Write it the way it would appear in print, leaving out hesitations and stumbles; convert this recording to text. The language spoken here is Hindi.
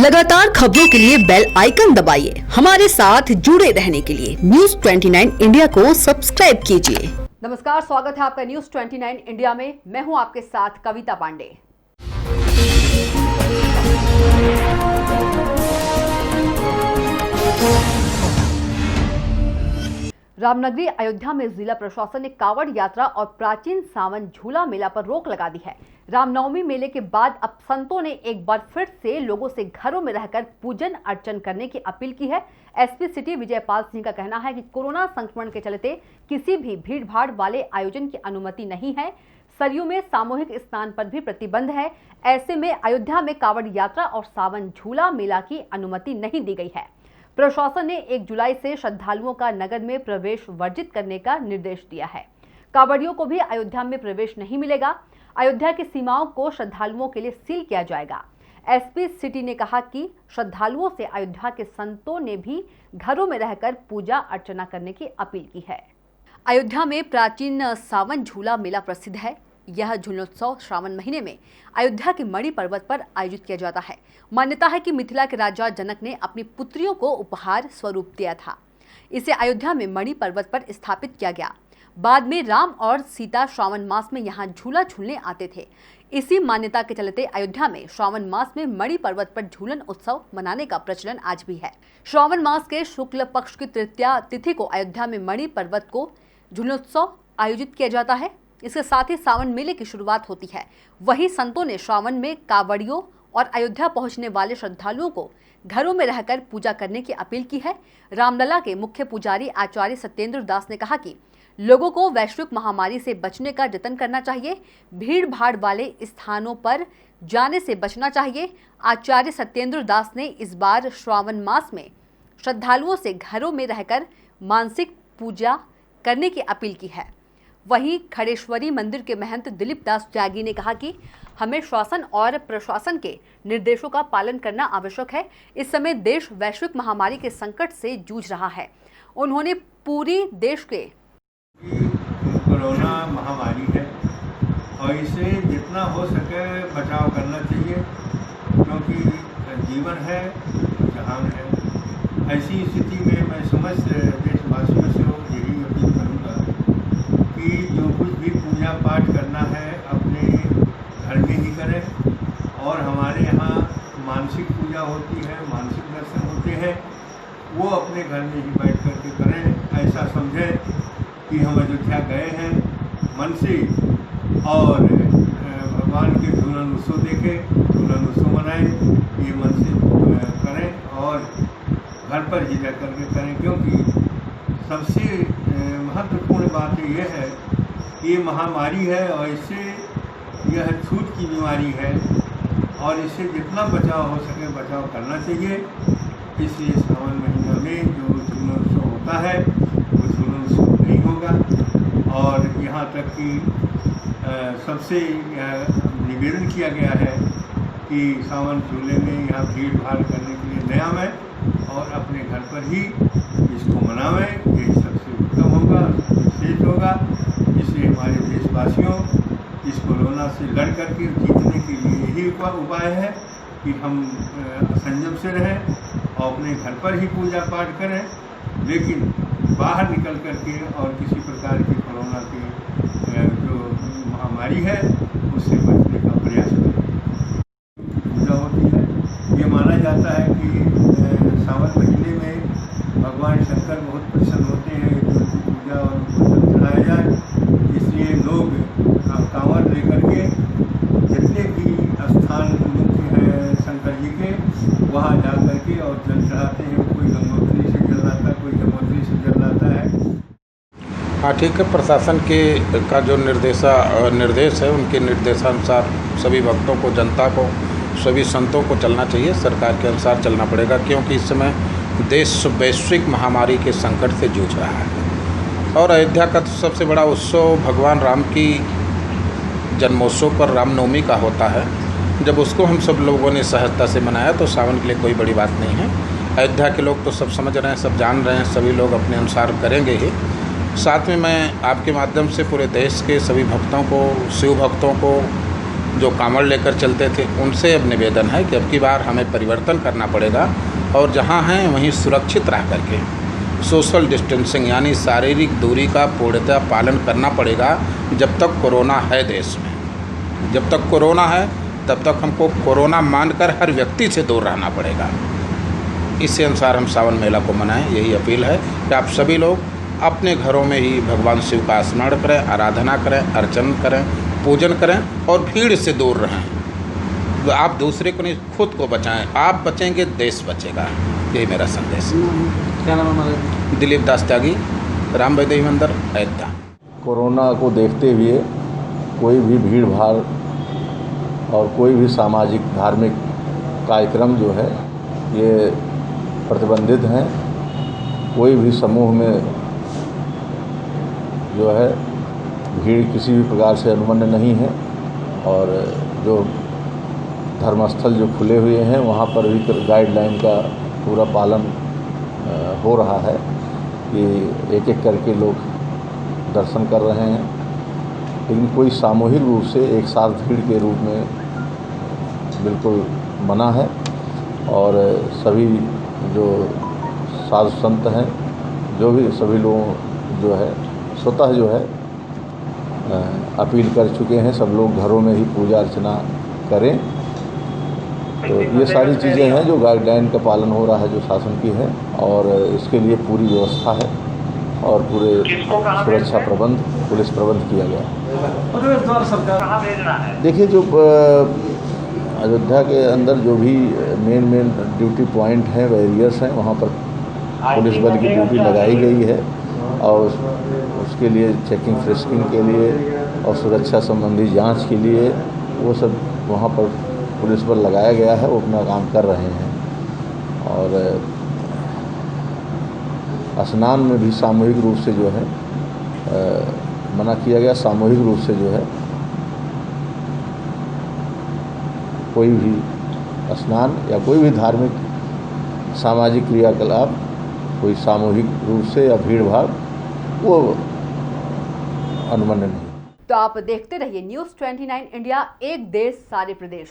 लगातार खबरों के लिए बेल आइकन दबाइए। हमारे साथ जुड़े रहने के लिए न्यूज़ 29 इंडिया को सब्सक्राइब कीजिए। नमस्कार, स्वागत है आपका न्यूज़ 29 इंडिया में। मैं हूं आपके साथ कविता पांडे। रामनगरी अयोध्या में जिला प्रशासन ने कावड़ यात्रा और प्राचीन सावन झूला मेला पर रोक लगा दी है। रामनवमी मेले के बाद अब संतों ने एक बार फिर से लोगों से घरों में रहकर पूजन अर्चन करने की अपील की है। एसपी सिटी विजयपाल सिंह का कहना है कि कोरोना संक्रमण के चलते किसी भी भीड़ भाड़ वाले आयोजन की अनुमति नहीं है। सरयू में सामूहिक स्नान पर भी प्रतिबंध है। ऐसे में अयोध्या में कावड़ यात्रा और सावन झूला मेला की अनुमति नहीं दी गई है। प्रशासन ने 1 जुलाई से श्रद्धालुओं का नगर में प्रवेश वर्जित करने का निर्देश दिया है। कांवड़ियों को भी अयोध्या में प्रवेश नहीं मिलेगा। अयोध्या की सीमाओं को श्रद्धालुओं के लिए सील किया जाएगा। एसपी सिटी ने कहा कि श्रद्धालुओं से अयोध्या के संतों ने भी घरों में रहकर पूजा अर्चना करने की अपील की है। अयोध्या में प्राचीन सावन झूला मेला प्रसिद्ध है। यह झूलोत्सव श्रावण महीने में अयोध्या के मणि पर्वत पर आयोजित किया जाता है। मान्यता है कि मिथिला के राजा जनक ने अपनी पुत्रियों को उपहार स्वरूप दिया था। इसे अयोध्या में मणि पर्वत पर स्थापित किया गया। बाद में राम और सीता श्रावण मास में यहाँ झूला झूलने आते थे। इसी मान्यता के चलते अयोध्या में श्रावण मास में मणि पर्वत पर झूलन उत्सव मनाने का प्रचलन आज भी है। श्रावण मास के शुक्ल पक्ष की तृतीया तिथि को अयोध्या में मणि पर्वत को झूलोत्सव आयोजित किया जाता है। इसके साथ ही सावन मेले की शुरुआत होती है। वहीं संतों ने श्रावण में कांवड़ियों और अयोध्या पहुंचने वाले श्रद्धालुओं को घरों में रहकर पूजा करने की अपील की है। रामलला के मुख्य पुजारी आचार्य सत्येंद्र दास ने कहा कि लोगों को वैश्विक महामारी से बचने का जतन करना चाहिए। भीड़ भाड़ वाले स्थानों पर जाने से बचना चाहिए। आचार्य सत्येंद्र दास ने इस बार श्रावण मास में श्रद्धालुओं से घरों में रहकर मानसिक पूजा करने की अपील की है। वहीं खड़ेश्वरी मंदिर के महंत दिलीप दास त्यागी ने कहा कि हमें शासन और प्रशासन के निर्देशों का पालन करना आवश्यक है। इस समय देश वैश्विक महामारी के संकट से जूझ रहा है। उन्होंने पूरी देश के कोरोना महामारी है और इसे जितना हो सके बचाव करना चाहिए, क्योंकि जीवन है, जहान है। ऐसी स्थिति में मैं समस्त देशवासियों से यही अपील करूँगा कि जो कुछ भी पूजा पाठ करना है अपने घर में ही करें। और हमारे यहाँ मानसिक पूजा होती है, मानसिक दर्शन होते हैं, वो अपने घर में ही बैठ करके करें। ऐसा समझें कि हम अयोध्या गए हैं मन से और भगवान के झूलन उत्सव देखें, झूलन उत्सव मनाएं, ये मन से करें और घर पर ही जा करके करें। क्योंकि सबसे महत्वपूर्ण बात ये है कि ये महामारी है और इससे यह छूत की बीमारी है और इससे जितना बचाव हो सके बचाव करना चाहिए। इसलिए सावन महीना में जो झूलोत्सव होता है वो झूलोत्सव नहीं होगा। और यहाँ तक कि सबसे निवेदन किया गया है कि सावन झूले में यहाँ भीड़ भाड़ करने के लिए न आवें और अपने घर पर ही इसको मनावें। यही सबसे उत्तम होगा, श्रेष्ठ होगा। इसलिए हमारे देशवासियों इस कोरोना से लड़ करके जीतने के लिए यही उपाय है कि हम संयम से रहें और अपने घर पर ही पूजा पाठ करें, लेकिन बाहर निकल करके और किसी प्रकार की कोरोना की जो महामारी है उससे बचने का प्रयास करें। पूजा होती है, ये माना जाता है कि सावन महीने में भगवान शंकर बहुत प्रसन्न होते हैं कि उनकी पूजा और उनको चढ़ाया जाए। इसलिए लोग कांवड़ लेकर के जितने भी स्थान मुख्य हैं शंकर जी के, वहाँ जा करके और जल चढ़ाते हैं। कोई गंगोत्री से जल लाता है, कोई यमुनोत्री से जल लाता है। हाँ ठीक है, प्रशासन के का जो निर्देश है उनके निर्देशानुसार सभी भक्तों को, जनता को, सभी संतों को चलना चाहिए। सरकार के अनुसार चलना पड़ेगा, क्योंकि इस समय देश वैश्विक महामारी के संकट से जूझ रहा है। और अयोध्या का तो सबसे बड़ा उत्सव भगवान राम की जन्मोत्सव पर रामनवमी का होता है। जब उसको हम सब लोगों ने सहजता से मनाया तो सावन के लिए कोई बड़ी बात नहीं है। अयोध्या के लोग तो सब समझ रहे हैं, सब जान रहे हैं, सभी लोग अपने अनुसार करेंगे ही। साथ में मैं आपके माध्यम से पूरे देश के सभी भक्तों को, शिव भक्तों को जो कांवड़ लेकर चलते थे, उनसे अब निवेदन है कि अब की बार हमें परिवर्तन करना पड़ेगा और जहाँ हैं वहीं सुरक्षित रह करके सोशल डिस्टेंसिंग यानी शारीरिक दूरी का पूर्णतः पालन करना पड़ेगा। जब तक कोरोना है देश में, जब तक कोरोना है तब तक हमको कोरोना मानकर हर व्यक्ति से दूर रहना पड़ेगा। इसी अनुसार हम सावन मेला को मनाएं। यही अपील है कि आप सभी लोग अपने घरों में ही भगवान शिव का स्मरण करें, आराधना करें, अर्चन करें, पूजन करें और भीड़ से दूर रहें। आप दूसरे को नहीं, खुद को बचाएं। आप बचेंगे, देश बचेगा। यही मेरा संदेश है। क्या नाम है हमारा? दिलीप दास त्यागी, राम वैदेही मंदिर, अयोध्या। कोरोना को देखते हुए कोई भी भीड़ भाड़ और कोई भी सामाजिक धार्मिक कार्यक्रम जो है ये प्रतिबंधित हैं। कोई भी समूह में जो है भीड़ किसी भी प्रकार से अनुमन्य नहीं है और जो धर्मस्थल जो खुले हुए हैं वहाँ पर भी गाइडलाइन का पूरा पालन हो रहा है कि एक एक करके लोग दर्शन कर रहे हैं, लेकिन कोई सामूहिक रूप से एक साथ भीड़ के रूप में बिल्कुल मना है। और सभी जो साधु संत हैं, जो भी सभी लोग जो है स्वतः जो है अपील कर चुके हैं, सब लोग घरों में ही पूजा अर्चना करें। तो ये सारी चीज़ें हैं जो गाइडलाइन का पालन हो रहा है, जो शासन की है, और इसके लिए पूरी व्यवस्था है और पूरे सुरक्षा प्रबंध, पुलिस प्रबंध किया गया है। देखिए, जो अयोध्या के अंदर जो भी मेन ड्यूटी पॉइंट हैं, बैरियर्स हैं, वहाँ पर पुलिस बल की ड्यूटी लगाई गई है और उसके लिए चेकिंग फ्रिस्किंग के लिए और सुरक्षा संबंधी जांच के लिए वो सब वहाँ पर पुलिस बल लगाया गया है, वो अपना काम कर रहे हैं। और स्नान में भी सामूहिक रूप से जो है मना किया गया। सामूहिक रूप से जो है कोई भी स्नान या कोई भी धार्मिक सामाजिक क्रियाकलाप कोई सामूहिक रूप से या भीड़ भाड़ वो अनुमन्य नहीं। तो आप देखते रहिए न्यूज़ 29 इंडिया, एक देश सारे प्रदेश।